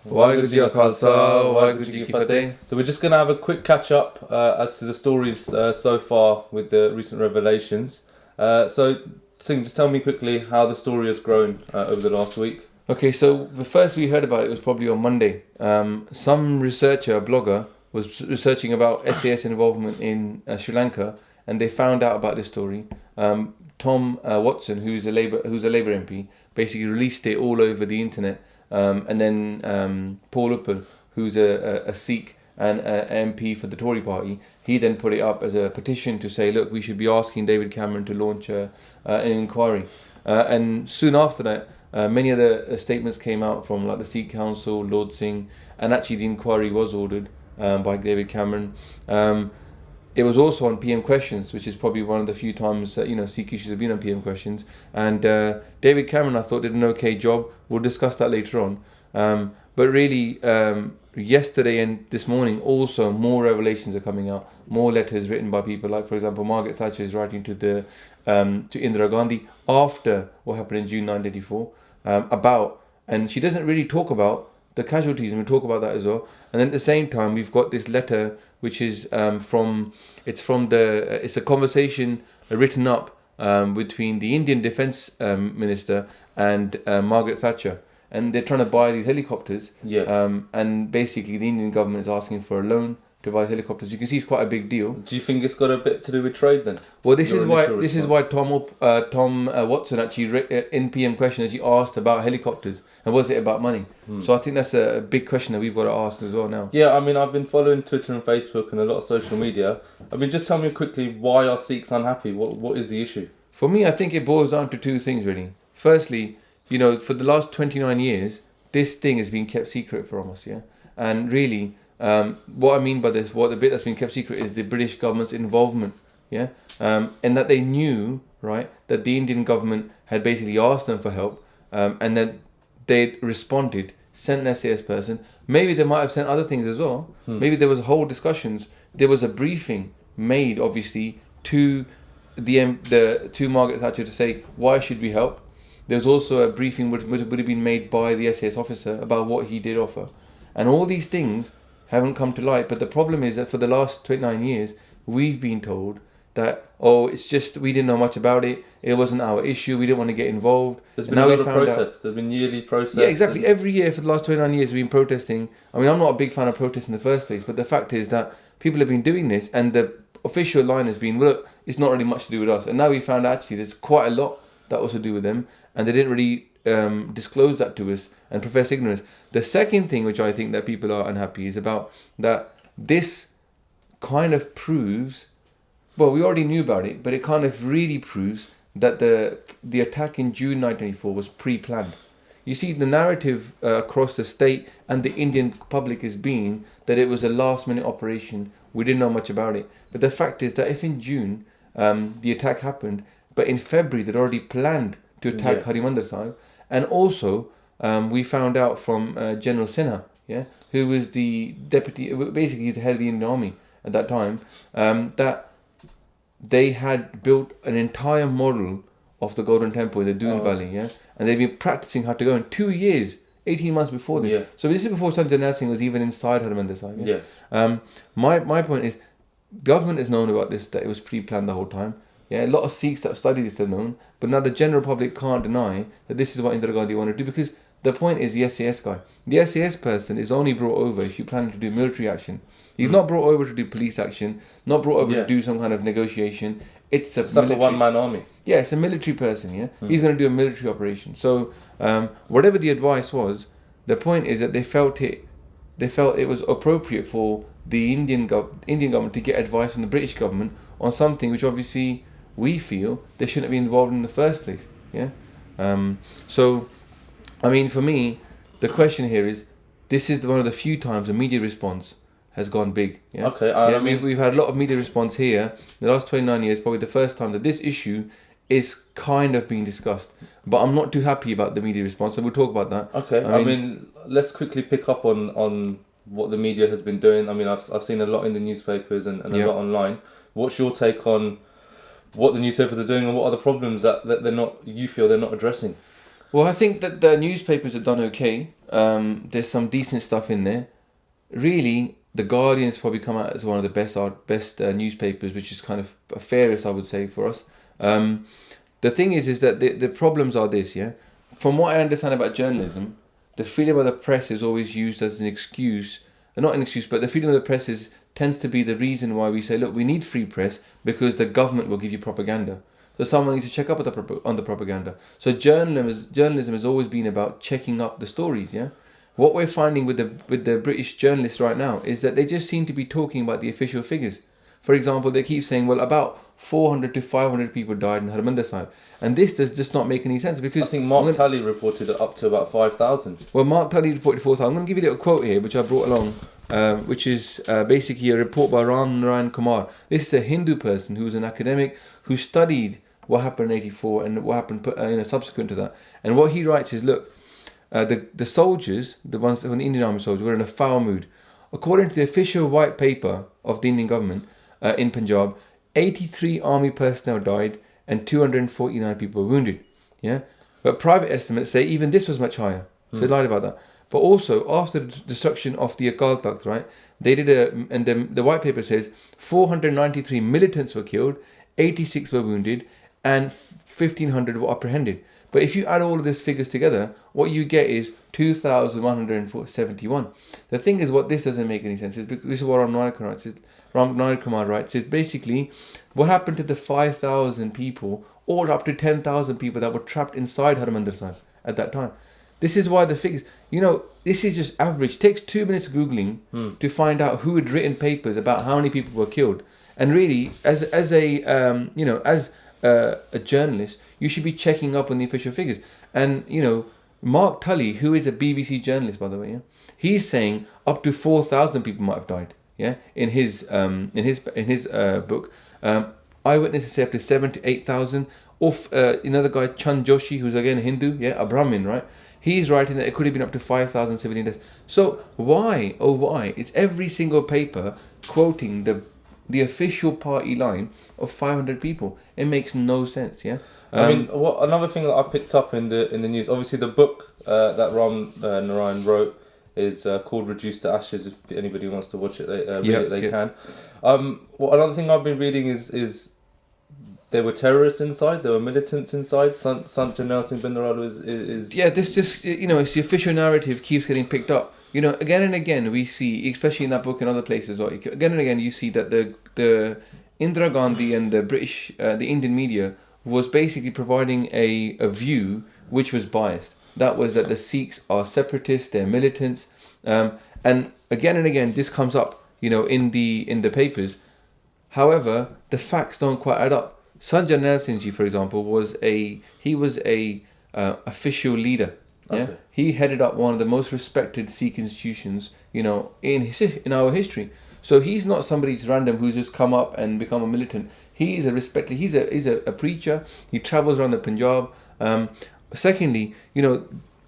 Waheguru Ji Ka Khalsa, Waheguru Ji Ki Fateh. So we're just going to have a quick catch up as to the stories so far with the recent revelations. So Singh, just tell me quickly how the story has grown over the last week. Okay, so the first we heard about it was probably on Monday. Some researcher, a blogger, was researching about SAS involvement in Sri Lanka, and they found out about this story. Tom Watson, who's a Labour MP, basically released it all over the internet. And then Paul Uppal, who's a Sikh and MP for the Tory party, he then put it up as a petition to say, look, we should be asking David Cameron to launch an inquiry. And soon after that, many other statements came out from like the Sikh Council, Lord Singh, and actually the inquiry was ordered by David Cameron. It was also on PM Questions, which is probably one of the few times that Sikh issues have been on PM Questions. And David Cameron, I thought, did an okay job. We'll discuss that later on. But really, yesterday and this morning, also more revelations are coming out. More letters written by people, like for example, Margaret Thatcher is writing to Indira Gandhi after what happened in June 1984 and she doesn't really talk about the casualties, and we'll talk about that as well. And then at the same time, we've got this letter, which is it's a conversation written up between the Indian Defence Minister and Margaret Thatcher, and they're trying to buy these helicopters. And basically, the Indian government is asking for a loan to buy helicopters. You can see it's quite a big deal. Do you think it's got a bit to do with trade then? Well, this is why Tom Watson actually in PM Questions actually asked about helicopters and was it about money. So I think that's a big question that we've got to ask as well now. Yeah, I mean, I've been following Twitter and Facebook and a lot of social media. I mean, just tell me quickly, why are Sikhs unhappy? What is the issue? For me, I think it boils down to two things really. Firstly, for the last 29 years, this thing has been kept secret from us, and really. What I mean by this, the bit that's been kept secret is the British government's involvement, and that they knew, right, that the Indian government had basically asked them for help, and then they responded, sent an SAS person. Maybe they might have sent other things as well. Maybe there was whole discussions. There was a briefing made, obviously, to to Margaret Thatcher to say why should we help. There was also a briefing would have been made by the SAS officer about what he did offer, and all these things haven't come to light. But the problem is that for the last 29 years, we've been told that, it's just, we didn't know much about it. It wasn't our issue. We didn't want to get involved. There's been a lot of protests. There's been yearly protests. Yeah, exactly. Every year for the last 29 years, we've been protesting. I mean, I'm not a big fan of protests in the first place, but the fact is that people have been doing this, and the official line has been, well, look, it's not really much to do with us. And now we found out actually there's quite a lot that was to do with them, and they didn't really disclose that to us and profess ignorance. The second thing which I think that people are unhappy is about that this kind of proves, well, we already knew about it, but it kind of really proves that the attack in June 1984 was pre-planned. You see, the narrative across the state and the Indian public has been that it was a last-minute operation. We didn't know much about it. But the fact is that if in June the attack happened, but in February they'd already planned to attack Harimandir Sahib. And also, we found out from General Sinha, who was the deputy, basically he's the head of the Indian Army at that time, that they had built an entire model of the Golden Temple in the Doon Valley, and they'd been practicing how to go in 2 years, 18 months before this. So this is before Sanjay Nair Singh was even inside Harimandir Sahib. My point is, government has known about this, that it was pre-planned the whole time. A lot of Sikhs that have studied this have known, but now the general public can't deny that this is what Indira Gandhi wanted to do, because the point is the SAS guy. The SAS person is only brought over if you're planning to do military action. He's not brought over to do police action, not brought over to do some kind of negotiation. It's a one-man army. Yeah, it's a military person, He's going to do a military operation. So whatever the advice was, the point is that they felt it was appropriate for the Indian government to get advice from the British government on something which obviously we feel they shouldn't be involved in the first place. So, I mean, for me, the question here is, this is one of the few times the media response has gone big. Okay. I mean, we've had a lot of media response here. The last 29 years, probably the first time that this issue is kind of being discussed. But I'm not too happy about the media response, and we'll talk about that. Okay. I mean, let's quickly pick up on what the media has been doing. I mean, I've seen a lot in the newspapers and a lot online. What's your take on what the newspapers are doing, and what are the problems that you feel they're not addressing? Well, I think that the newspapers have done okay. There's some decent stuff in there. Really, the Guardian's probably come out as one of the best newspapers, which is kind of fairest, I would say, for us. The thing is that the problems are this, yeah. From what I understand about journalism, the freedom of the press is always used as an excuse, not an excuse, but the freedom of the press tends to be the reason why we say, look, we need free press because the government will give you propaganda. So someone needs to check up on the propaganda. So journalism has always been about checking up the stories, yeah. What we're finding with the British journalists right now is that they just seem to be talking about the official figures. For example, they keep saying, well, about 400 to 500 people died in Harmandir Sahib. And this does just not make any sense because... I think Mark Tully reported it up to about 5,000. Well, Mark Tully reported 4,000. I'm going to give you a little quote here, which I brought along, which is basically a report by Ram Narayan Kumar. This is a Hindu person who was an academic who studied what happened in 84 and what happened subsequent to that. And what he writes is, look, the soldiers, the ones from the Indian Army soldiers, were in a foul mood. According to the official white paper of the Indian government in Punjab, 83 army personnel died and 249 people were wounded. Yeah, but private estimates say even this was much higher. So they lied about that. But also after the destruction of the Akal Takht, right? They did and the white paper says 493 militants were killed, 86 were wounded, and 1,500 were apprehended. But if you add all of these figures together, what you get is 2,171. The thing is, what this doesn't make any sense is because this is what Ram Narayan Kumar writes is basically what happened to the 5,000 people or up to 10,000 people that were trapped inside Harmandir Sahib at that time. This is why the figures, this is just average. It takes 2 minutes Googling to find out who had written papers about how many people were killed. And really, as a journalist, you should be checking up on the official figures. And Mark Tully, who is a BBC journalist, by the way, yeah, he's saying up to 4,000 people might have died. Yeah, in his book, eyewitnesses say up to 7,000 to 8,000. Another guy, Chand Joshi, who's again a Hindu, yeah, a Brahmin, right? He's writing that it could have been up to 5,000 civilian deaths. So why is every single paper quoting the official party line of 500 people? It makes no sense, yeah. Another thing that I picked up in the news, obviously the book that Ram Narayan wrote is called Reduced to Ashes. If anybody wants to watch it, they can. Another thing I've been reading is there were terrorists inside, there were militants inside. Sant Janel Singh Bindral is... Yeah, this just, it's the official narrative keeps getting picked up. Again and again we see, especially in that book and other places, again and again you see that the Indira Gandhi and the British, the Indian media was basically providing a view which was biased. That was that the Sikhs are separatists, they're militants, and again this comes up, in the papers. However, the facts don't quite add up. Sant Janel Singh Ji, for example, was a official leader. Yeah, okay. He headed up one of the most respected Sikh institutions, in our history. So he's not somebody who's random who's just come up and become a militant. He is a respected. He's a preacher. He travels around the Punjab. Secondly,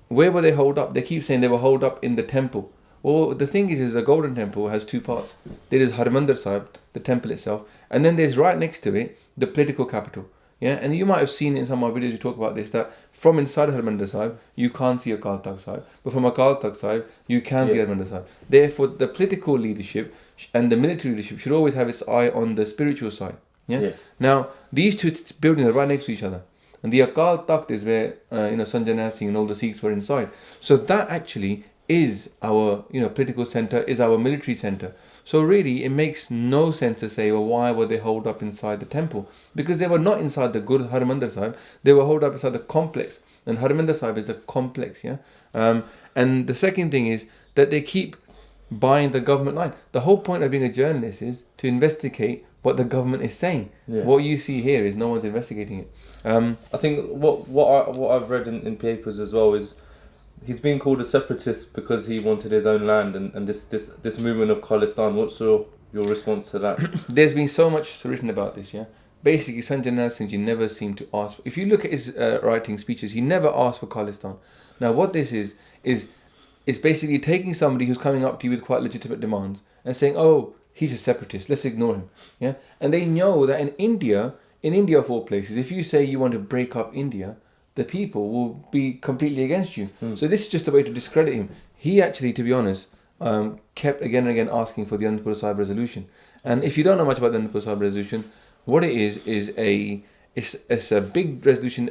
where were they holed up? They keep saying they were holed up in the temple. Well, the thing is the Golden Temple has two parts. There is Harmandir Sahib, the temple itself, and then there's right next to it the political capital. Yeah, and you might have seen in some of my videos you talk about this, that from inside Harmandir Sahib you can't see Akal Takht Sahib, but from Akal Takht Sahib you can see Harmandir Sahib. Therefore, the political leadership and the military leadership should always have its eye on the spiritual side. Yeah. Now these two buildings are right next to each other, and the Akal Takht is where Sant Janel Singh and all the Sikhs were inside. So that actually is our political center, is our military center. So really, it makes no sense to say, well, why were they holed up inside the temple? Because they were not inside the good Harmandir Sahib. They were holed up inside the complex. And Harmandir Sahib is the complex, yeah? And the second thing is that they keep buying the government line. The whole point of being a journalist is to investigate what the government is saying. Yeah. What you see here is no one's investigating it. I think what I've read in papers as well is he's being called a separatist because he wanted his own land and this movement of Khalistan. What's your response to that? There's been so much written about this, yeah. Basically, Sant Janel Singh Ji never seemed to ask. If you look at his writing speeches, he never asked for Khalistan. Now, what this is basically taking somebody who's coming up to you with quite legitimate demands and saying, "Oh, he's a separatist. Let's ignore him." Yeah, and they know that in India of all places, if you say you want to break up India, the people will be completely against you. So this is just a way to discredit him. He actually, to be honest, kept again and again asking for the Anandpur Sahib resolution. And if you don't know much about the Anandpur Sahib resolution, what it is it's a big resolution,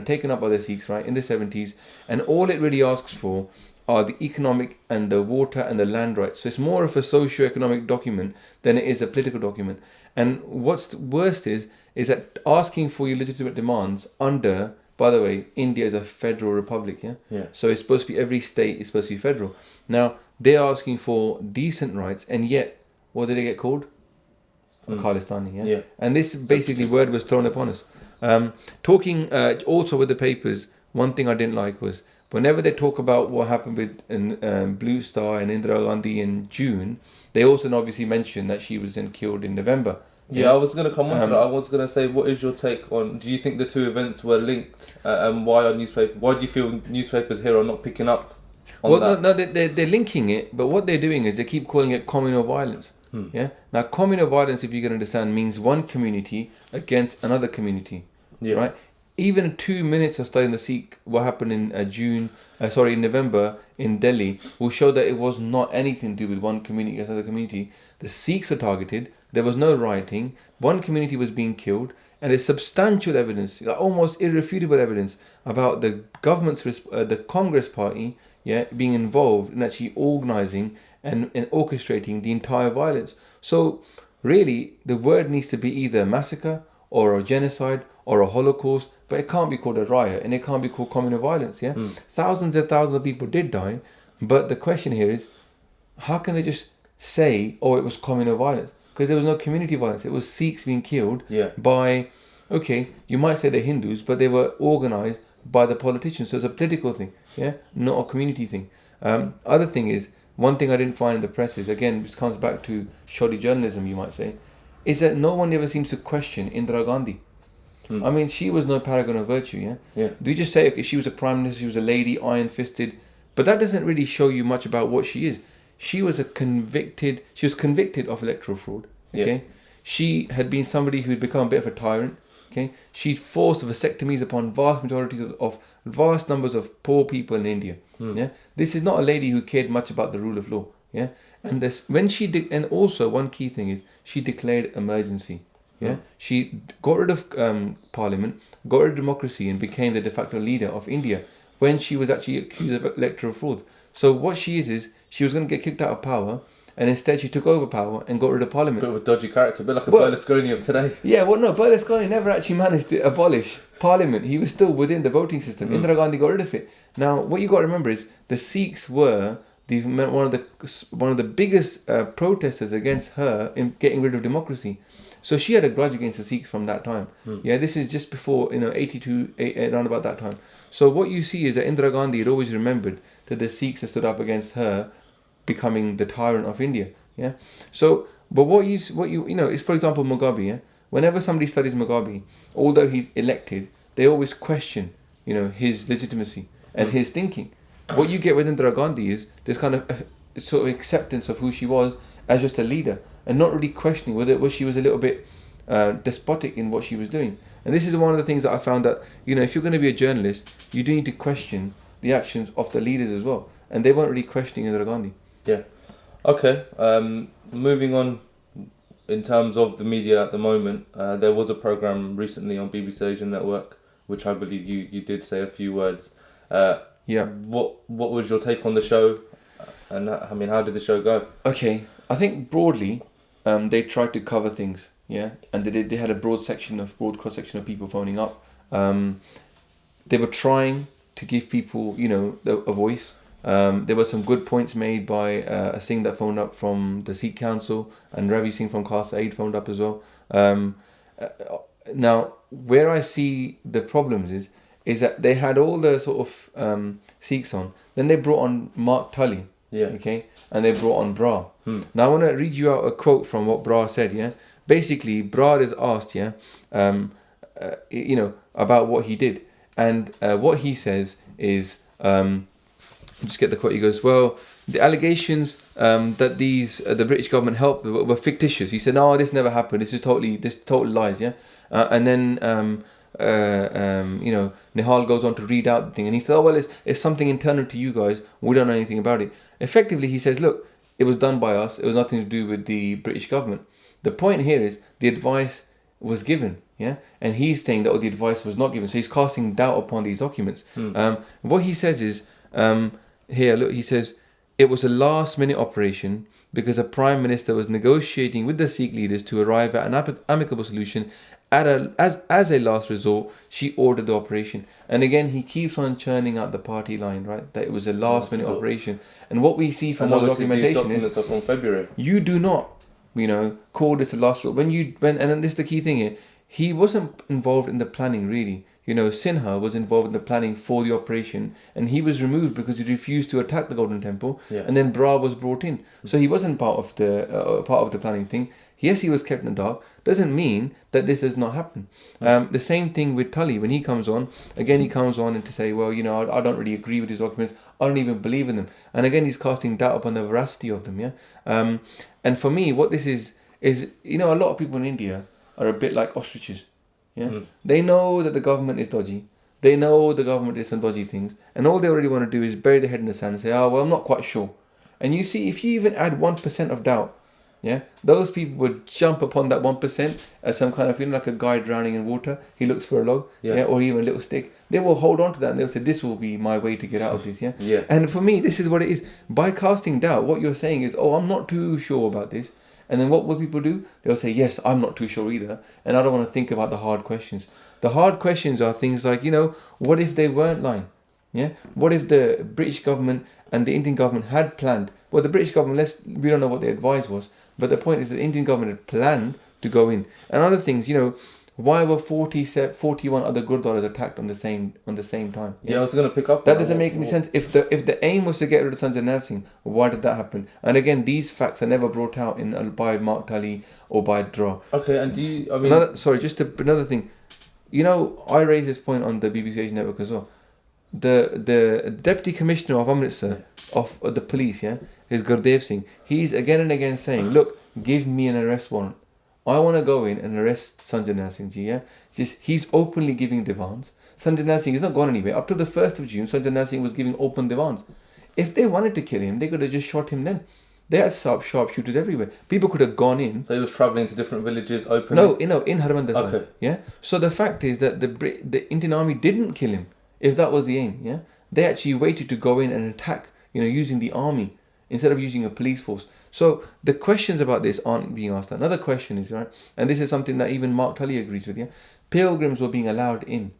taken up by the Sikhs, right, in the 70s, and all it really asks for are the economic and the water and the land rights. So it's more of a socio-economic document than it is a political document. And what's worst is that asking for your legitimate demands under, by the way, India is a federal republic, Yeah. So it's supposed to be, every state is supposed to be federal. Now, they're asking for decent rights, and yet, what did they get called? Khalistani, Yeah. And this basically word was thrown upon us. Talking also with the papers, one thing I didn't like was, whenever they talk about what happened with Bluestar and Indira Gandhi in June, they also obviously mention that she was then killed in November. Yeah, I was going to come on to that. I was going to say, what is your take on, do you think the two events were linked? And why do you feel newspapers here are not picking up on that? No, they're linking it, but what they're doing is they keep calling it communal violence. Yeah. Now, communal violence, if you can understand, means one community against another community. Yeah. Right? Even 2 minutes of studying the Sikh, what happened in in November in Delhi, will show that it was not anything to do with one community against another community. The Sikhs were targeted. There was no rioting. One community was being killed, and there's substantial evidence, almost irrefutable evidence, about the government's, the Congress Party, being involved in actually organising and orchestrating the entire violence. So, really, the word needs to be either a massacre or a genocide or a Holocaust, but it can't be called a riot, and it can't be called communal violence. Thousands and thousands of people did die, but the question here is, how can they just say, oh, it was communal violence? Because there was no community violence. It was Sikhs being killed by, okay, you might say they're Hindus, but they were organised by the politicians. So it's a political thing, not a community thing. Other thing is, one thing I didn't find in the press is, again, which comes back to shoddy journalism, you might say, is that no one ever seems to question Indira Gandhi. I mean, she was no paragon of virtue, Do you just say, okay, she was a prime minister, she was a lady, iron-fisted, but that doesn't really show you much about what she is. She was convicted of electoral fraud, okay? She had been somebody who had become a bit of a tyrant, okay? She'd forced vasectomies upon vast majorities of vast numbers of poor people in India, This is not a lady who cared much about the rule of law, And and also one key thing is, she declared emergency, She got rid of Parliament, got rid of democracy, and became the de facto leader of India when she was actually accused of electoral fraud. So what she is she was going to get kicked out of power, and instead she took over power and got rid of Parliament. Bit of a dodgy character, a bit like a Berlusconi of today. Yeah, well, no, Berlusconi never actually managed to abolish Parliament. He was still within the voting system. Indira Gandhi got rid of it. Now, what you got to remember is, the Sikhs were one of the biggest protesters against her in getting rid of democracy. So she had a grudge against the Sikhs from that time. This is just before 82, around about that time. So what you see is that Indira Gandhi had always remembered that the Sikhs had stood up against her becoming the tyrant of India. So, but what you is, for example, Mugabe. Whenever somebody studies Mugabe, although he's elected, they always question his legitimacy and his thinking. What you get with Indira Gandhi is this kind of sort of acceptance of who she was as just a leader, and not really questioning whether she was a little bit despotic in what she was doing. And this is one of the things that I found, that if you're going to be a journalist, you do need to question the actions of the leaders as well, and they weren't really questioning Indira Gandhi. Okay. Moving on, in terms of the media at the moment, there was a program recently on BBC Asian Network, which I believe you did say a few words. What was your take on the show, and I mean, how did the show go? Okay, I think broadly, they tried to cover things, and they had a broad cross section of people phoning up. They were trying to give people, a voice. There were some good points made by a Singh that phoned up from the Sikh Council, and Ravi Singh from Khas Aid phoned up as well. Now, where I see the problems is that they had all the sort of Sikhs on. Then they brought on Mark Tully, okay, and they brought on Bra. Now I want to read you out a quote from what Bra said. Basically, Bra is asked, about what he did, and what he says is, just get the quote. He goes, well, the allegations that the British government helped were fictitious. He said, no, this never happened. This is total lies. And then Nihal goes on to read out the thing, and he said, oh, well, it's something internal to you guys. We don't know anything about it. Effectively, he says, look, it was done by us. It was nothing to do with the British government. The point here is the advice was given, yeah? And he's saying that the advice was not given. So he's casting doubt upon these documents. What he says is, here, look, he says, it was a last-minute operation because a Prime Minister was negotiating with the Sikh leaders to arrive at an amicable solution. As a last resort, she ordered the operation. And again, he keeps on churning out the party line, right? That it was a last-minute operation. And what we see from the documentation is, are from February. you do not, call this a last resort. And then this is the key thing here. He wasn't involved in the planning, really. Sinha was involved in the planning for the operation, and he was removed because he refused to attack the Golden Temple. Yeah. And then Bra was brought in, so he wasn't part of the planning thing. Yes, he was kept in the dark. Doesn't mean that this does not happen. The same thing with Tully when he comes on. Again, he comes on and to say, well, I don't really agree with his documents. I don't even believe in them. And again, he's casting doubt upon the veracity of them. Yeah. And for me, what this is a lot of people in India are a bit like ostriches. Yeah, They know that the government is dodgy. They know the government did some dodgy things, and all they already want to do is bury their head in the sand and say, "Oh, well, I'm not quite sure." And you see, if you even add 1% of doubt, yeah, those people would jump upon that 1% as some kind of like a guy drowning in water. He looks for a log, or even a little stick. They will hold on to that and they'll say, "This will be my way to get out of this." Yeah, yeah. And for me, this is what it is. By casting doubt, what you're saying is, "Oh, I'm not too sure about this." And then what will people do? They'll say, yes, I'm not too sure either. And I don't want to think about the hard questions. The hard questions are things like, what if they weren't lying? Yeah. What if the British government and the Indian government had planned? Well, the British government, we don't know what the advice was. But the point is that the Indian government had planned to go in. And other things, why were 41 other gurdwaras attacked on the same time? Yeah, I was going to pick up. That doesn't make any sense. If the aim was to get rid of Sanjay Narsingh, why did that happen? And again, these facts are never brought out by Mark Tully or by Dra. Okay, and do you? I mean, another thing. I raised this point on the BBC Asia Network as well. The Deputy Commissioner of Amritsar of the police, is Gurdev Singh. He's again and again saying, "Look, give me an arrest warrant. I want to go in and arrest Sanjay Narsingh ji." Yeah, he's openly giving demands. Sanjay Narsingh is not gone anywhere. Up to the 1st of June, Sanjay Narsingh was giving open demands. If they wanted to kill him, they could have just shot him then. They had sharpshooters everywhere. People could have gone in. So he was travelling to different villages openly? No, in Harmandir Sahib. Okay. Yeah. So the fact is that the Indian army didn't kill him, if that was the aim. Yeah. They actually waited to go in and attack, using the army instead of using a police force. So the questions about this aren't being asked. Another question is, right, and this is something that even Mark Tully agrees with, pilgrims were being allowed in.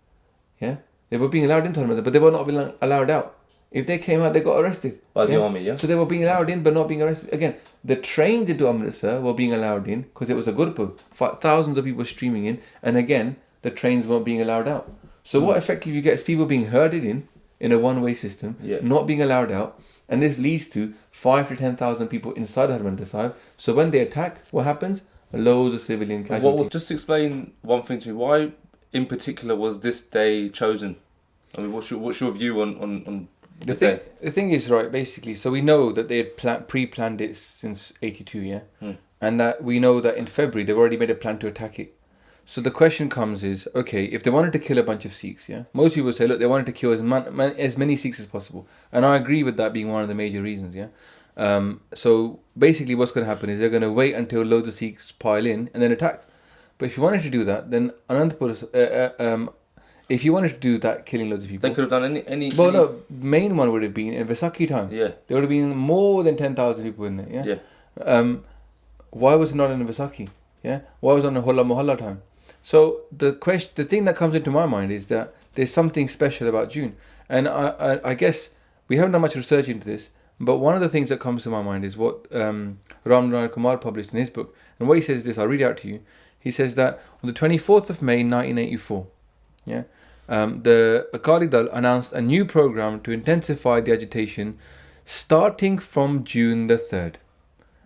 Yeah. They were being allowed into Harmandir, but they were not being allowed out. If they came out, they got arrested. By the army, yeah? So they were being allowed in, but not being arrested. Again, the trains into Amritsar were being allowed in because it was a Gurpurb. Thousands of people streaming in. And again, the trains weren't being allowed out. So what effectively you get is people being herded in a one-way system, not being allowed out. And this leads to 5 to 10,000 people inside Harmandir Sahib. So when they attack, what happens? Loads of civilian casualties. Just explain one thing to me. Why, in particular, was this day chosen? I mean, what's your view on the thing is, right, basically, so we know that they had pre-planned it since 82, yeah? And that we know that in February, they've already made a plan to attack it. So the question comes is, okay, if they wanted to kill a bunch of Sikhs, yeah? Most people say, look, they wanted to kill as many Sikhs as possible. And I agree with that being one of the major reasons, yeah? So basically what's going to happen is they're going to wait until loads of Sikhs pile in and then attack. But if you wanted to do that, then if you wanted to do that, killing loads of people... They could have done any... Well, no, main one would have been in Vaisakhi time. Yeah. There would have been more than 10,000 people in there, yeah? Yeah. Why was it not in Vaisakhi? Yeah? Why was it on the Holla Mohalla time? So the thing that comes into my mind is that there's something special about June. And I guess we haven't done much research into this, but one of the things that comes to my mind is what Ram Nair Kumar published in his book. And what he says is this, I'll read it out to you. He says that on the 24th of May 1984, yeah, the Akali Dal announced a new program to intensify the agitation starting from June the 3rd.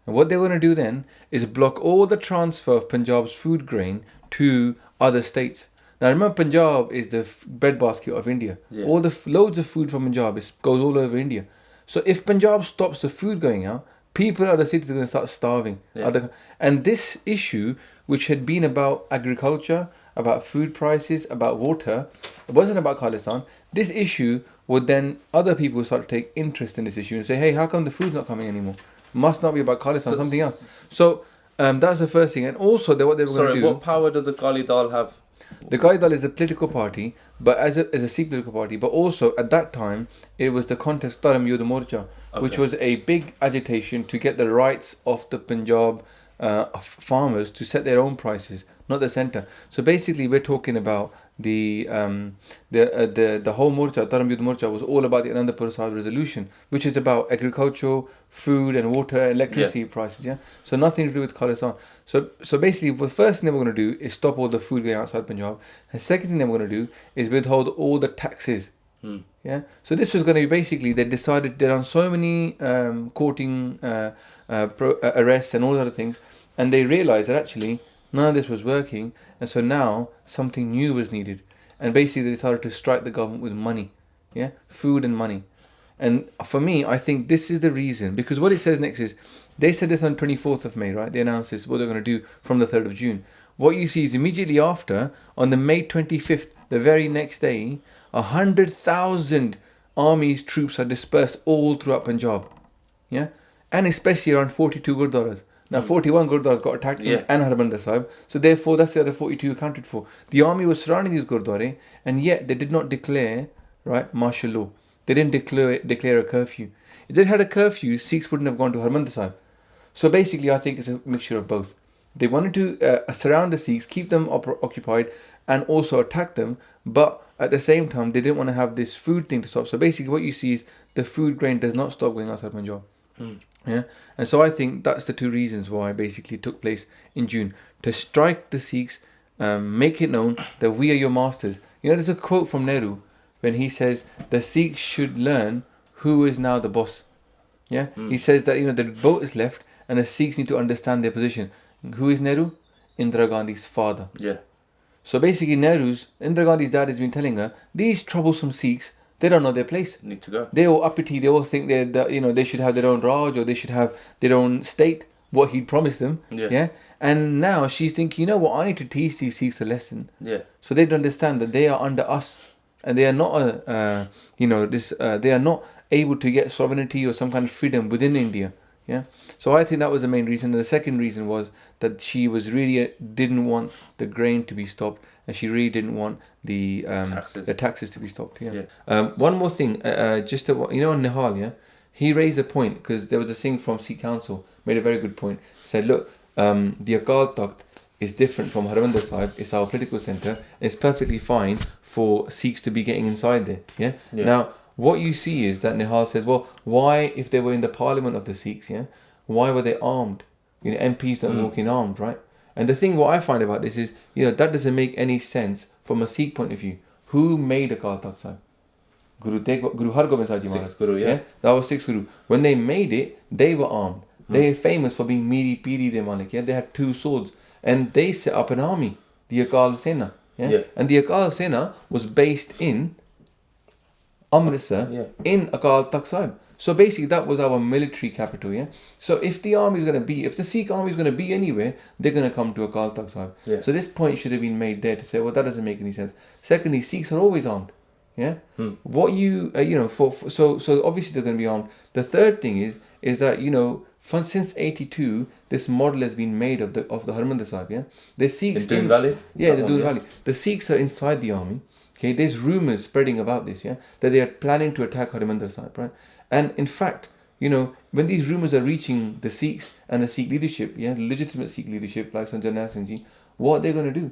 And what they want to do then is block all the transfer of Punjab's food grain to other states. Now remember, Punjab is the breadbasket of India. Yeah. All the loads of food from Punjab goes all over India. So if Punjab stops the food going out, people in other cities are going to start starving. Yeah. And this issue, which had been about agriculture about food prices, about water. It wasn't about Khalistan. This issue would then, other people start to take interest in this issue and say, hey, how come the food's not coming anymore? Must not be about Khalistan, something else. So that's the first thing. And also, what they were going to do... Sorry, what power does Akali Dal have? The Akali Dal is a political party, but as a Sikh political party, but also at that time, it was the contest Dharam Yudh Morcha, which was a big agitation to get the rights of the Punjab farmers to set their own prices, not the centre. So basically, we're talking about the whole Morcha, Dharam Yudh Morcha, was all about the Anandapur Sahib resolution, which is about agricultural, food and water, electricity prices. Yeah, so nothing to do with Khalistan. So basically, the first thing they were going to do is stop all the food going outside Punjab. The second thing they were going to do is withhold all the taxes. Yeah, so this was going to be basically, they decided they'd done so many courting arrests and all other things, and they realized that actually none of this was working, and so now something new was needed, and basically they decided to strike the government with money, yeah, food and money. And for me, I think this is the reason, because what it says next is, they said this on 24th of May, right? They announced this, what they're going to do from the 3rd of June. What you see is immediately after, on the May 25th, the very next day, 100,000 army's troops are dispersed all throughout Punjab, yeah, and especially around 42 gurdwaras. Now 41 gurdwaras got attacked and Harmandir Sahib, so therefore that's the other 42 accounted for. The army was surrounding these gurdwara, and yet they did not declare, right, martial law. They didn't declare a curfew. If they had a curfew, Sikhs wouldn't have gone to Harmandir Sahib. So basically, I think it's a mixture of both. They wanted to surround the Sikhs, keep them occupied, and also attack them, but at the same time, they didn't want to have this food thing to stop. So basically, what you see is the food grain does not stop going outside Punjab. Yeah, and so I think that's the two reasons why basically it took place in June, to strike the Sikhs, make it known that we are your masters. You know, there's a quote from Nehru when he says the Sikhs should learn who is now the boss. Yeah, he says that, you know, the vote is left and the Sikhs need to understand their position. Who is Nehru? Indira Gandhi's father. Yeah. So basically, Indira Gandhi's dad has been telling her, these troublesome Sikhs, they don't know their place. Need to go. They all uppity. They all think they should have their own Raj, or they should have their own state. What he'd promised them. Yeah. And now she's thinking, you know what? I need to teach these Sikhs a lesson. Yeah. So they understand that they are under us, and they are not they are not able to get sovereignty or some kind of freedom within India. Yeah. So I think that was the main reason. And the second reason was that she was really didn't want the grain to be stopped, and she really didn't want the taxes to be stopped. Yeah. One more thing, Nihal, yeah, he raised a point, because there was a Singh from Sikh Council made a very good point. Said, look, the Akal Takht is different from Harmandir Sahib. It's our political centre. It's perfectly fine for Sikhs to be getting inside there. Yeah. Now, what you see is that Nihal says, well, why, if they were in the parliament of the Sikhs, yeah, why were they armed? You know, MPs don't walk in armed, right? And the thing, what I find about this is, you know, that doesn't make any sense from a Sikh point of view. Who made Akal Takht Sahib? Guru Hargobind Sahib Ji Maharaj. Sixth Guru, yeah. That was sixth Guru. When they made it, they were armed. They are famous for being Miri Piri de Malik. Yeah, they had 2 swords, and they set up an army, the Akal Sena. Yeah, and the Akal Sena was based in Amritsar, in Akal Takht Sahib. So basically, that was our military capital. Yeah. So if the Sikh army is going to be anywhere, they're going to come to Akal Takht Sahib. Yeah. So this point should have been made there to say, well, that doesn't make any sense. Secondly, Sikhs are always armed. Yeah. What so obviously they're going to be armed. The third thing is that, you know, since 82, this model has been made of the Harmandir Sahib. Yeah. The Sikhs in Doon Valley. Yeah, the Doon Valley. The Sikhs are inside the army. Okay, there's rumours spreading about this, yeah, that they are planning to attack Harmandir Sahib, right? And in fact, you know, when these rumours are reaching the Sikhs and the Sikh leadership, yeah, legitimate Sikh leadership like Sanjay Nair Singh Ji, what are they going to do?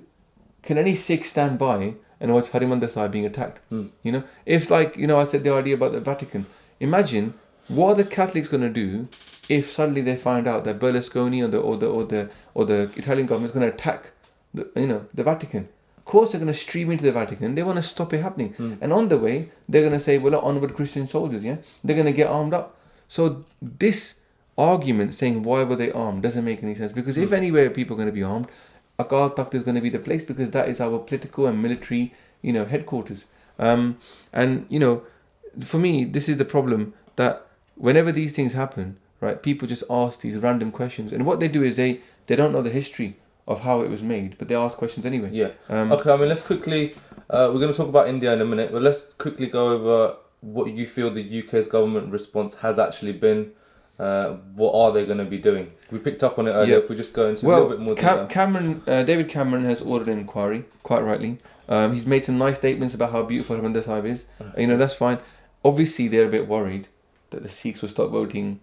Can any Sikh stand by and watch Harmandir Sahib being attacked? You know, it's like, you know, I said the idea about the Vatican. Imagine what are the Catholics going to do if suddenly they find out that Berlusconi or the Italian government is going to attack the Vatican? Of course, they're going to stream into the Vatican. They want to stop it happening. And on the way, they're going to say, well, onward Christian soldiers, yeah? They're going to get armed up. So this argument saying, why were they armed, doesn't make any sense. Because if anywhere people are going to be armed, Akal Takht is going to be the place, because that is our political and military, you know, headquarters. And, you know, for me, this is the problem, that whenever these things happen, right, people just ask these random questions. And what they do is they don't know the history of how it was made, but they ask questions anyway. Yeah. Okay, I mean, let's quickly, we're going to talk about India in a minute, but let's quickly go over what you feel the UK's government response has actually been. What are they going to be doing? We picked up on it earlier. If we just go into a little bit more detail. David Cameron has ordered an inquiry, quite rightly. He's made some nice statements about how beautiful Harmandir Sahib is. You know, that's fine. Obviously, they're a bit worried that the Sikhs will stop voting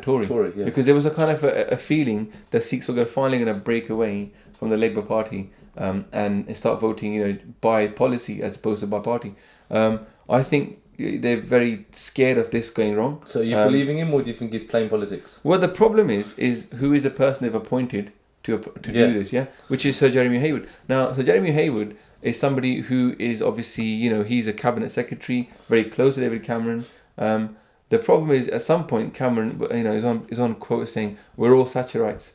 Tory, yeah. because there was a kind of a feeling that Sikhs were finally going to break away from the Labour Party and start voting, you know, by policy as opposed to by party. I think they're very scared of this going wrong. So are you believing him, or do you think he's playing politics? Well, the problem is who is the person they've appointed to do this, which is Sir Jeremy Haywood. Now, Sir Jeremy Haywood is somebody who is obviously, you know, he's a cabinet secretary, very close to David Cameron. The problem is, at some point, Cameron, you know, is on quote saying, "We're all Thatcherites."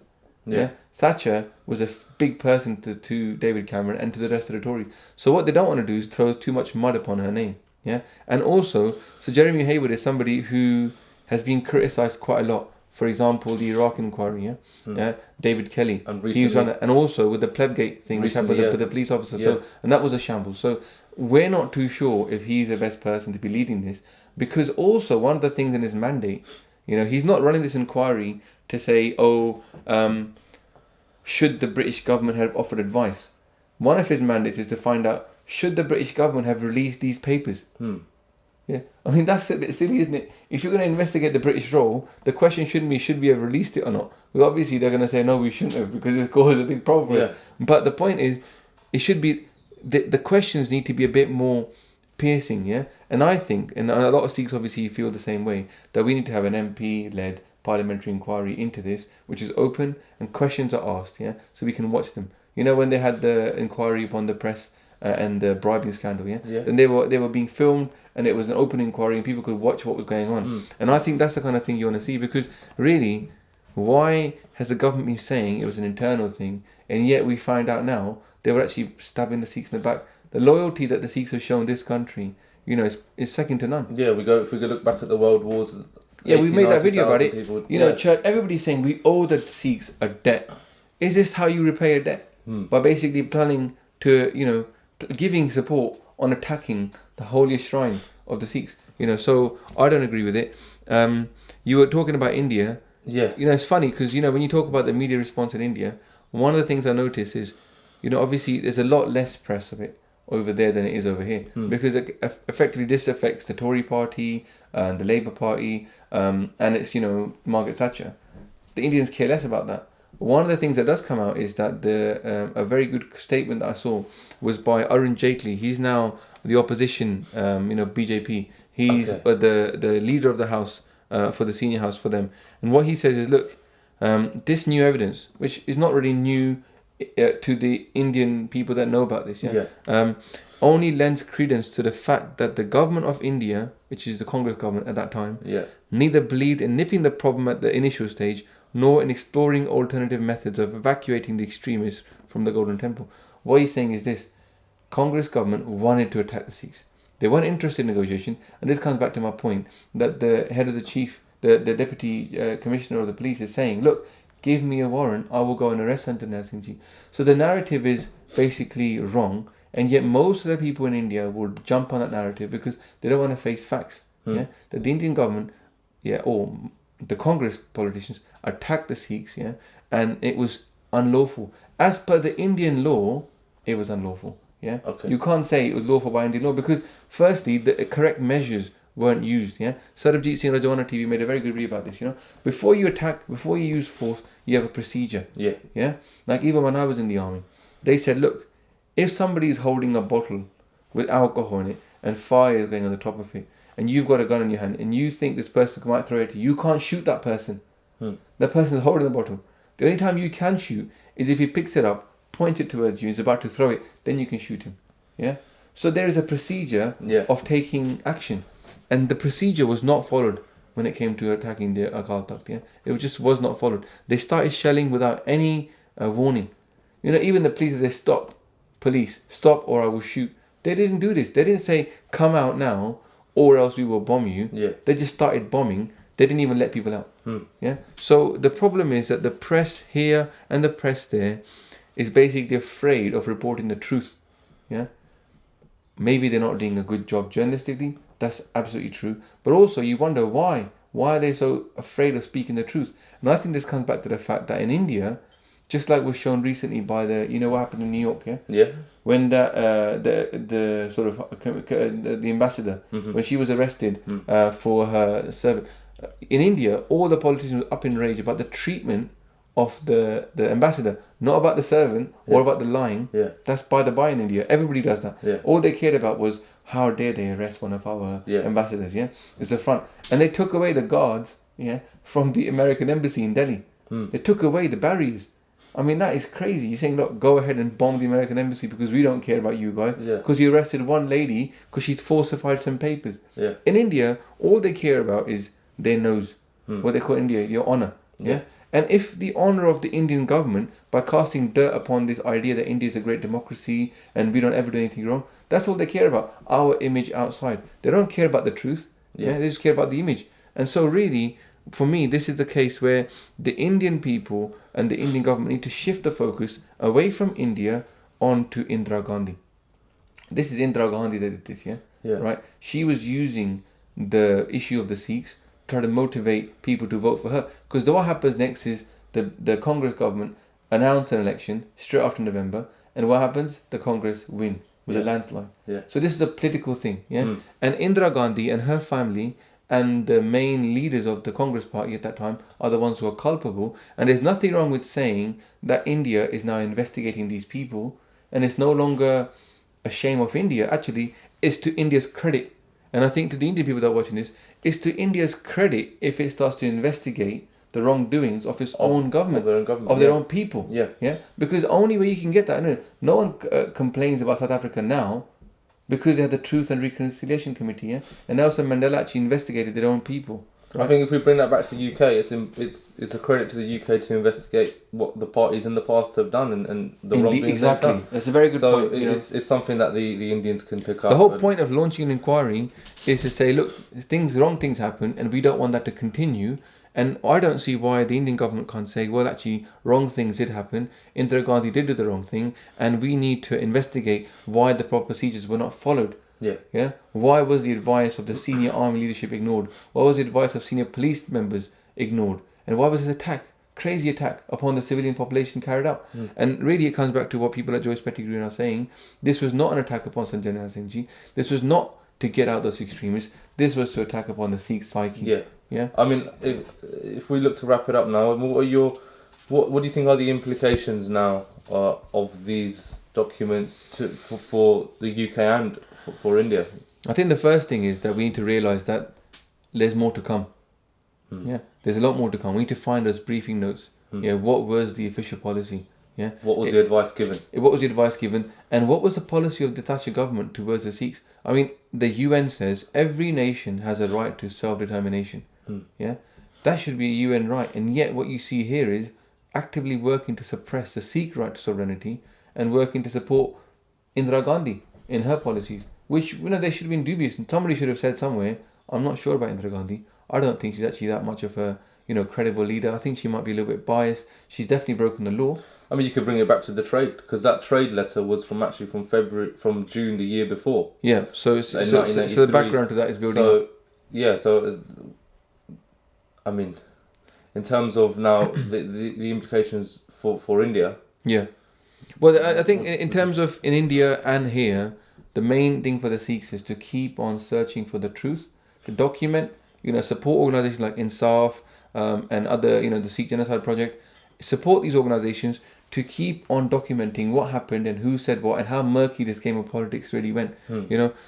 Yeah. Thatcher was a big person to David Cameron and to the rest of the Tories. So what they don't want to do is throw too much mud upon her name. Yeah, and also, so Jeremy Haywood is somebody who has been criticised quite a lot. For example, the Iraq inquiry, David Kelly, and he was on, and also with the Plebgate thing, which happened with the police officer. So, and that was a shambles. So we're not too sure if he's the best person to be leading this, because also one of the things in his mandate, you know, he's not running this inquiry to say, should the British government have offered advice. One of his mandates is to find out, should the British government have released these papers? Yeah, I mean, that's a bit silly, isn't it? If you're going to investigate the British role, the question shouldn't be, should we have released it or not? Well, obviously, they're going to say, no, we shouldn't have, because it causes a big problem for us. But the point is, it should be, the questions need to be a bit more piercing, yeah? And I think, and a lot of Sikhs obviously feel the same way, that we need to have an MP-led parliamentary inquiry into this, which is open and questions are asked, yeah? So we can watch them. You know, when they had the inquiry upon the press and the bribing scandal, then they were being filmed, and it was an open inquiry and people could watch what was going on. And I think that's the kind of thing you want to see, because really, why has the government been saying it was an internal thing, and yet we find out now they were actually stabbing the Sikhs in the back? The loyalty that the Sikhs have shown this country, you know, is second to none. Yeah, if we could look back at the world wars. Yeah, we made that video about it. You know, church, everybody's saying we owe the Sikhs a debt. Is this how you repay a debt? By basically planning to, you know, giving support on attacking the holiest shrine of the Sikhs, you know. So I don't agree with it. You were talking about India. Yeah. You know, it's funny because, you know, when you talk about the media response in India, one of the things I notice is, you know, obviously there's a lot less press of it over there than it is over here, because effectively this affects the Tory party and the Labour Party, and it's, you know, Margaret Thatcher. The Indians care less about that. One of the things that does come out is that a very good statement that I saw was by Arun Jaitley. He's now the opposition, you know, BJP. He's the leader of the house for the senior house for them. And what he says is, look, this new evidence, which is not really new to the Indian people that know about this, only lends credence to the fact that the government of India, which is the Congress government at that time, neither believed in nipping the problem at the initial stage, nor in exploring alternative methods of evacuating the extremists from the Golden Temple. What he's saying is this: Congress government wanted to attack the Sikhs. They weren't interested in negotiation, and this comes back to my point that the head of the deputy commissioner of the police is saying, look, give me a warrant, I will go and arrest Santan Singh Ji. So the narrative is basically wrong, and yet most of the people in India will jump on that narrative because they don't want to face facts. That the Indian government, or the Congress politicians attacked the Sikhs, and it was unlawful. As per the Indian law, it was unlawful. You can't say it was lawful by Indian law because, firstly, the correct measures weren't used. Sarabjit Singh Rajwana TV made a very good video about this. Before you attack, before you use force, you have a procedure. Like even when I was in the army, they said, look, if somebody is holding a bottle with alcohol in it and fire is going on the top of it, and you've got a gun in your hand, and you think this person might throw it at you, you can't shoot that person. That person is holding the bottle. The only time you can shoot is if he picks it up, points it towards you, is about to throw it, then you can shoot him. So there is a procedure of taking action, and the procedure was not followed when it came to attacking the Akal Takht. It just was not followed. They started shelling without any warning. Even the police say, stop, police, stop or I will shoot. They didn't do this. They didn't say, come out now or else we will bomb you. They just started bombing. They didn't even let people out. So the problem is that the press here and the press there, is basically afraid of reporting the truth. Yeah, maybe they're not doing a good job journalistically. That's absolutely true. But also you wonder why. Why are they so afraid of speaking the truth? And I think this comes back to the fact that in India, just like was shown recently by what happened in New York, Yeah. when the sort of the ambassador, when she was arrested for her servant. In India, all the politicians were up in rage about the treatment of the ambassador, not about the servant or about the lying. Yeah. That's by the by in India. Everybody does that. Yeah. All they cared about was how dare they arrest one of our ambassadors. Yeah, it's the front, and they took away the guards. Yeah, from the American embassy in Delhi. They took away the barriers. I mean, that is crazy. You're saying, look, go ahead and bomb the American embassy because we don't care about you guys. Because you arrested one lady because she's falsified some papers. Yeah. In India, all they care about is their nose. What they call in India, your honour. Yeah. And if the honour of the Indian government, by casting dirt upon this idea that India is a great democracy and we don't ever do anything wrong, that's all they care about. Our image outside. They don't care about the truth. Yeah. They just care about the image. And so really, for me, this is the case where the Indian people and the Indian government need to shift the focus away from India onto Indira Gandhi. This is Indira Gandhi that did this, right? She was using the issue of the Sikhs to try to motivate people to vote for her. Because what happens next is the Congress government announce an election straight after November, and what happens? The Congress win with a landslide. So this is a political thing, And Indira Gandhi and her family and the main leaders of the Congress party at that time are the ones who are culpable. And there's nothing wrong with saying that India is now investigating these people, and it's no longer a shame of India. Actually, it's to India's credit. And I think to the Indian people that are watching this, it's to India's credit if it starts to investigate the wrongdoings of its own government, of their own people. Because only way you can get that. No one complains about South Africa now, because they had the Truth and Reconciliation Committee, and Nelson Mandela actually investigated their own people. Right? I think if we bring that back to the UK, it's a credit to the UK to investigate what the parties in the past have done and the wrongdoings they've done. That's a very good point. So it's something that the Indians can pick up. The whole point of launching an inquiry is to say, look, wrong things happen, and we don't want that to continue. And I don't see why the Indian government can't say, well, actually, wrong things did happen. Indira Gandhi did do the wrong thing, and we need to investigate why the proper procedures were not followed. Why was the advice of the senior army leadership ignored? Why was the advice of senior police members ignored? And why was this crazy attack upon the civilian population carried out? And really, it comes back to what people like Joyce Pettigrew are saying. This was not an attack upon Sanjana Singh Ji. This was not to get out those extremists. This was to attack upon the Sikh psyche. I mean, if we look to wrap it up now, what do you think are the implications now of these documents for the UK and for India? I think the first thing is that we need to realise that there's more to come. There's a lot more to come. We need to find those briefing notes. What was the official policy? What was the advice given? What was the advice given? And what was the policy of the Thatcher government towards the Sikhs? I mean, the UN says every nation has a right to self-determination. That should be a UN right. And yet what you see here is actively working to suppress the Sikh right to sovereignty and working to support Indira Gandhi in her policies, which, they should have been dubious. And somebody should have said somewhere, I'm not sure about Indira Gandhi. I don't think she's actually that much of a, credible leader. I think she might be a little bit biased. She's definitely broken the law. I mean, you could bring it back to the trade, because that trade letter was from June the year before. So the background to that is building up. I mean, in terms of now the implications for India. Well, I think in terms of in India and here, the main thing for the Sikhs is to keep on searching for the truth, to document, support organisations like Insaf and other, the Sikh Genocide Project. Support these organisations to keep on documenting what happened and who said what and how murky this game of politics really went.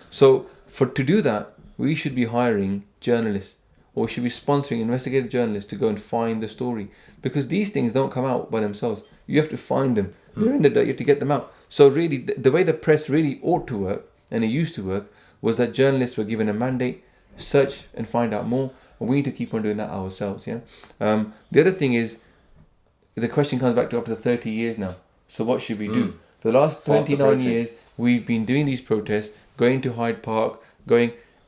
So to do that, we should be hiring journalists, or we should be sponsoring investigative journalists to go and find the story, because these things don't come out by themselves. You have to find them. They're in the dirt. You have to get them out. So really, the way the press really ought to work, and it used to work, was that journalists were given a mandate, search and find out more, and we need to keep on doing that ourselves. The other thing is, the question comes back to up to 30 years now. So what should we do? For the last 29 years, we've been doing these protests, going to Hyde Park,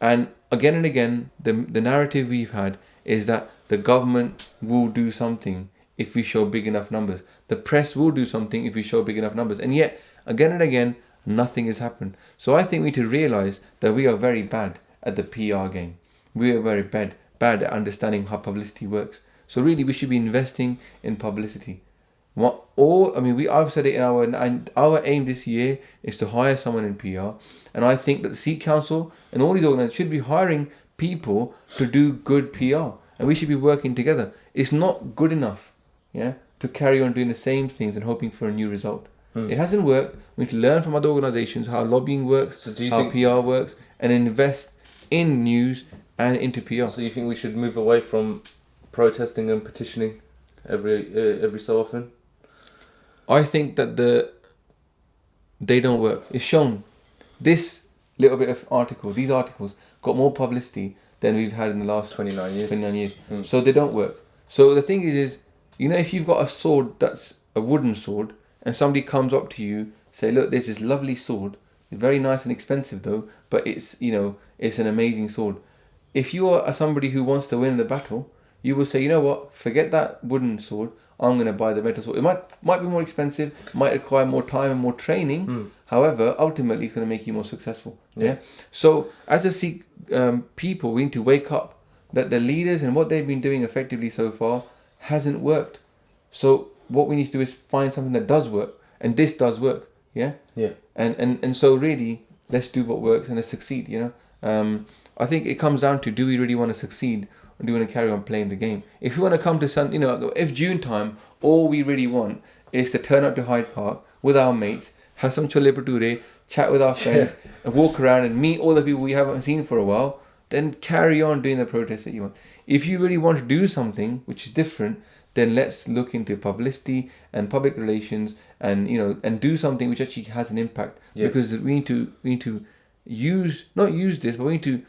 and again, the narrative we've had is that the government will do something if we show big enough numbers. The press will do something if we show big enough numbers. And yet, again and again, nothing has happened. So I think we need to realise that we are very bad at the PR game. We are very bad at understanding how publicity works. So really, we should be investing in publicity. I've said it in our aim this year is to hire someone in PR, and I think that the Sikh Council and all these organisations should be hiring people to do good PR, and we should be working together. It's not good enough, to carry on doing the same things and hoping for a new result. It hasn't worked. We need to learn from other organisations how lobbying works, how PR works, and invest in news and into PR. So you think we should move away from protesting and petitioning every so often? I think that they don't work. It's shown. This little bit of these articles got more publicity than we've had in the last 29 years. So they don't work. So the thing is, if you've got a sword that's a wooden sword, and somebody comes up to you, say, look, there's this lovely sword. It's very nice and expensive though, but it's an amazing sword. If you are somebody who wants to win the battle, you will say, you know what, forget that wooden sword, I'm going to buy the metal sword. It might be more expensive, might require more time and more training. However, ultimately, it's going to make you more successful. Yeah. So, as a Sikh people, we need to wake up that the leaders and what they've been doing effectively so far hasn't worked. So, what we need to do is find something that does work, and this does work. Yeah. Yeah. And so really, let's do what works and let's succeed. I think it comes down to, do we really want to succeed? Or do we want to carry on playing the game? If we want to come to if June time, all we really want is to turn up to Hyde Park with our mates, have some chole bhature, chat with our friends, and walk around and meet all the people we haven't seen for a while, then carry on doing the protest that you want. If you really want to do something which is different, then let's look into publicity and public relations, and and do something which actually has an impact. Because we need to not use this, but we need to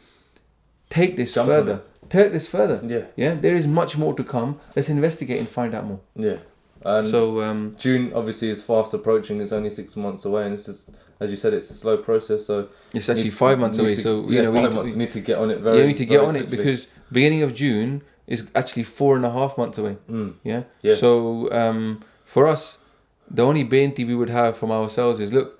take this further. Take this further. Yeah. There is much more to come. Let's investigate and find out more. Yeah. And so June obviously is fast approaching. It's only 6 months away, and it's just, as you said, it's a slow process. So it's actually 5 months away. So we need to get on it we need to get on it, because beginning of June is actually 4.5 months away. Yeah. So for us, the only benti we would have from ourselves is, look,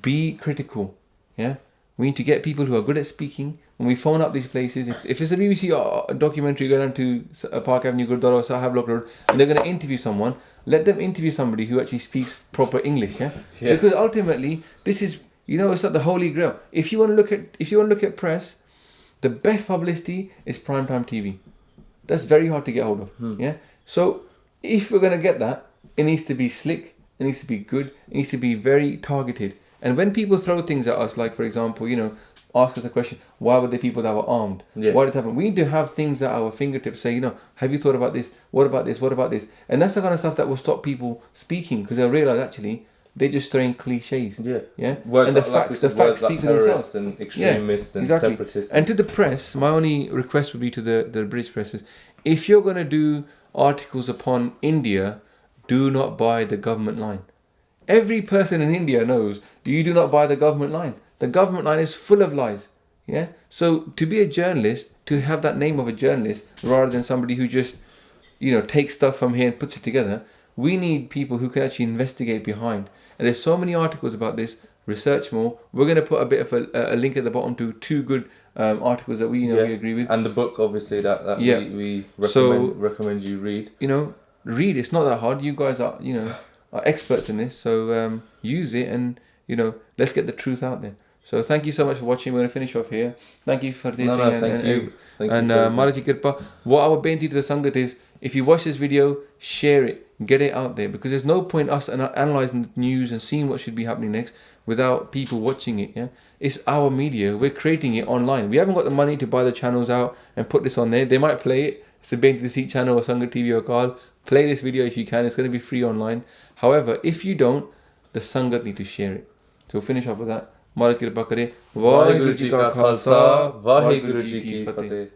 be critical. Yeah. We need to get people who are good at speaking. When we phone up these places, if it's a BBC documentary, go down to Park Avenue, Gurdwara, Sahab Block Road, and they're going to interview someone, let them interview somebody who actually speaks proper English. Yeah. Because ultimately, this is, it's like the holy grail. If you want to look at press, the best publicity is primetime TV. That's very hard to get hold of. Yeah. So if we're going to get that, it needs to be slick. It needs to be good. It needs to be very targeted. And when people throw things at us, like for example, ask us a question, why were the people that were armed? Why did it happen? We need to have things at our fingertips, say, have you thought about this? What about this? What about this? And that's the kind of stuff that will stop people speaking, because they'll realise actually they're just throwing cliches. Yeah. Words and the facts speak for themselves. And extremists and separatists. And to the press, my only request would be to the British press is, if you're going to do articles upon India, do not buy the government line. Every person in India knows you do not buy the government line. The government line is full of lies. Yeah. So to be a journalist, to have that name of a journalist, rather than somebody who just, takes stuff from here and puts it together, we need people who can actually investigate behind. And there's so many articles about this. Research more. We're going to put a bit of a link at the bottom to 2 good articles that we we agree with. And the book, obviously, that we recommend you read. Read. It's not that hard. You guys are experts in this, so use it, and let's get the truth out there. So thank you so much for watching. We're going to finish off here. Thank you for this. Thank you. And Maharaji Kirpa, what our benti to the Sangat is, if you watch this video, share it, get it out there, because there's no point us analysing the news and seeing what should be happening next without people watching it. Yeah, it's our media. We're creating it online. We haven't got the money to buy the channels out and put this on there. They might play it. It's a Benti to the Sikh channel or Sangat TV or Call. Play this video if you can. It's going to be free online. However, if you don't, the Sangat need to share it. So we'll finish off with that. Maharaj Kirpa kare. Vaheguru Ji Ka Khalsa, Vaheguru Ji Ki Fateh.